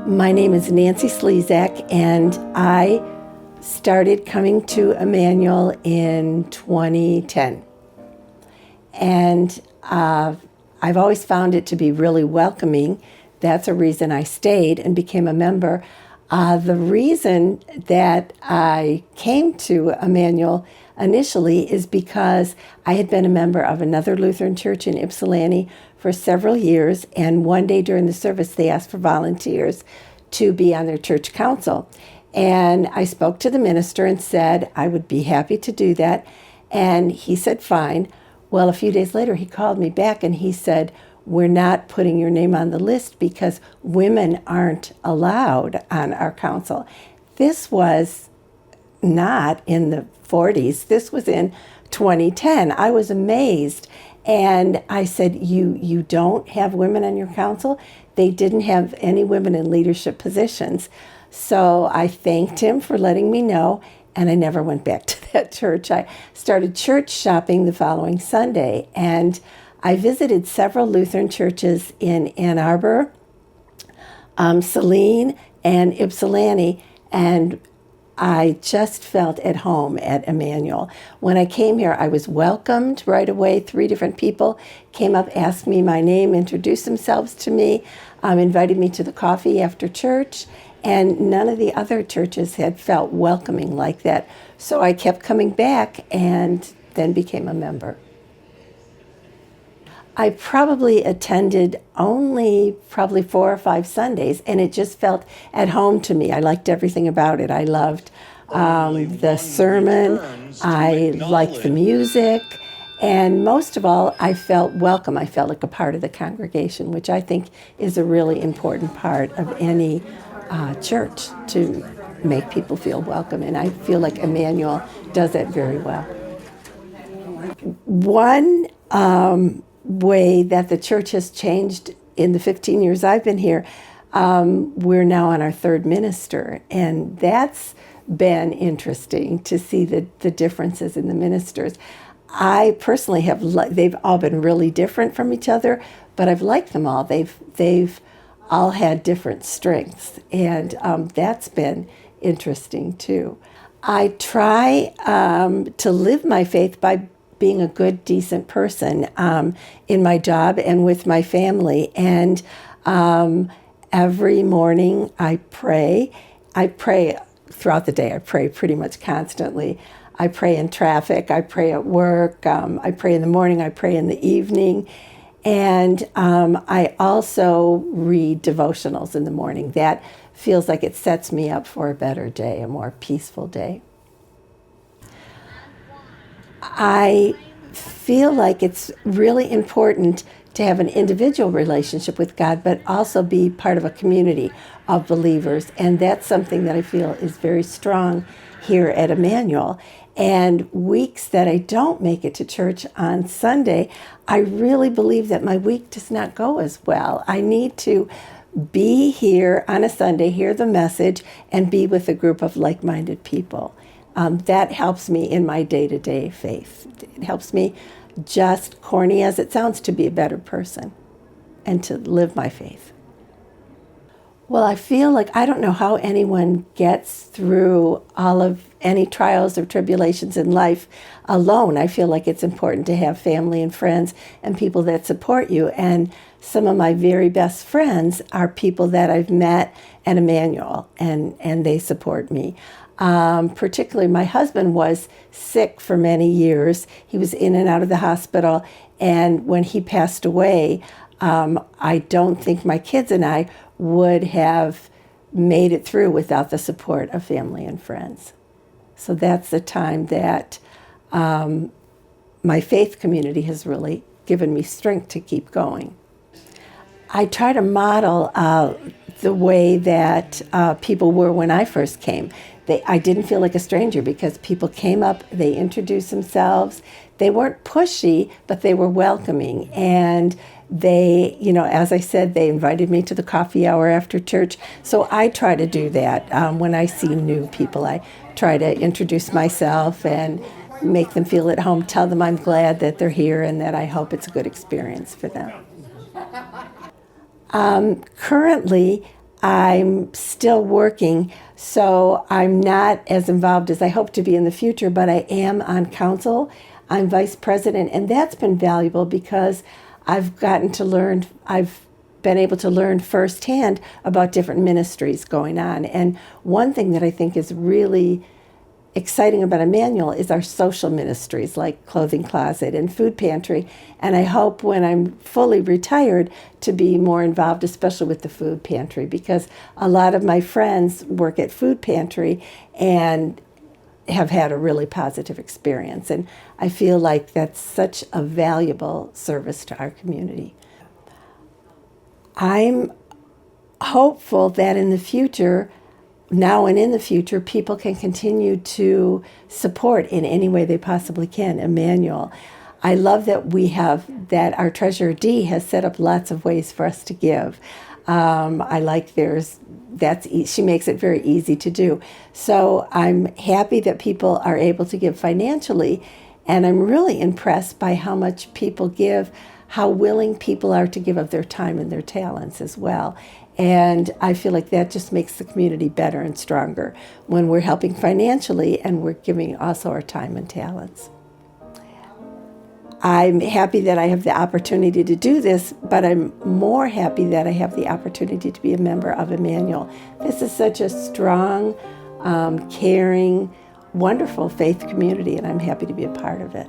My name is Nancy Slezak, and I started coming to Emmanuel in 2010. And I've always found it to be really welcoming. That's a reason I stayed and became a member. The reason that I came to Emmanuel initially is because I had been a member of another Lutheran church in Ypsilanti for several years, and one day during the service they asked for volunteers to be on their church council. And I spoke to the minister and said I would be happy to do that, and he said fine. Well, a few days later he called me back and he said, we're not putting your name on the list because women aren't allowed on our council. This was not in the 40s. This was in 2010. I was amazed. And I said, you don't have women on your council? They didn't have any women in leadership positions. So I thanked him for letting me know, and I never went back to that church. I started church shopping the following Sunday, and I visited several Lutheran churches in Ann Arbor, Saline, and Ypsilanti, and I just felt at home at Emmanuel. When I came here, I was welcomed right away. 3 different people came up, asked me my name, introduced themselves to me, invited me to the coffee after church, and none of the other churches had felt welcoming like that. So I kept coming back and then became a member. I probably attended only 4 or 5 Sundays, and it just felt at home to me. I liked everything about it. I loved the sermon. I liked the music. And most of all, I felt welcome. I felt like a part of the congregation, which I think is a really important part of any church, to make people feel welcome. And I feel like Emmanuel does that very well. One way that the church has changed in the 15 years I've been here, we're now on our 3rd minister, and that's been interesting to see the differences in the ministers. I personally have they've all been really different from each other, but I've liked them all. They've all had different strengths, and that's been interesting too. I try to live my faith by being a good, decent person in my job and with my family. And every morning I pray. I pray throughout the day. I pray pretty much constantly. I pray in traffic. I pray at work. I pray in the morning. I pray in the evening. And I also read devotionals in the morning. That feels like it sets me up for a better day, a more peaceful day. I feel like it's really important to have an individual relationship with God, but also be part of a community of believers. And that's something that I feel is very strong here at Emmanuel. And weeks that I don't make it to church on Sunday, I really believe that my week does not go as well. I need to be here on a Sunday, hear the message, and be with a group of like-minded people. That helps me in my day-to-day faith. It helps me, just corny as it sounds, to be a better person and to live my faith. Well, I feel like I don't know how anyone gets through all of any trials or tribulations in life alone. I feel like it's important to have family and friends and people that support you. And some of my very best friends are people that I've met at Emmanuel, and they support me. Particularly my husband was sick for many years. He was in and out of the hospital, and when he passed away, I don't think my kids and I would have made it through without the support of family and friends. So that's the time that my faith community has really given me strength to keep going. I try to model the way that people were when I first came. I didn't feel like a stranger because people came up, they introduced themselves. They weren't pushy, but they were welcoming. And they, as I said, they invited me to the coffee hour after church. So I try to do that. When I see new people, I try to introduce myself and make them feel at home, tell them I'm glad that they're here and that I hope it's a good experience for them. Currently, I'm still working, so I'm not as involved as I hope to be in the future, but I am on council. I'm vice president, and that's been valuable because I've been able to learn firsthand about different ministries going on. And one thing that I think is really exciting about Emmanuel is our social ministries like Clothing Closet and Food Pantry. And I hope when I'm fully retired to be more involved, especially with the Food Pantry, because a lot of my friends work at Food Pantry and have had a really positive experience. And I feel like that's such a valuable service to our community. I'm hopeful that in the future, now and in the future, people can continue to support in any way they possibly can Emmanuel. I love that our treasurer Dee has set up lots of ways for us to give. I like she makes it very easy to do. So I'm happy that people are able to give financially, and I'm really impressed by how much people give, how willing people are to give of their time and their talents as well. And I feel like that just makes the community better and stronger when we're helping financially and we're giving also our time and talents. I'm happy that I have the opportunity to do this, but I'm more happy that I have the opportunity to be a member of Emmanuel. This is such a strong, caring, wonderful faith community, and I'm happy to be a part of it.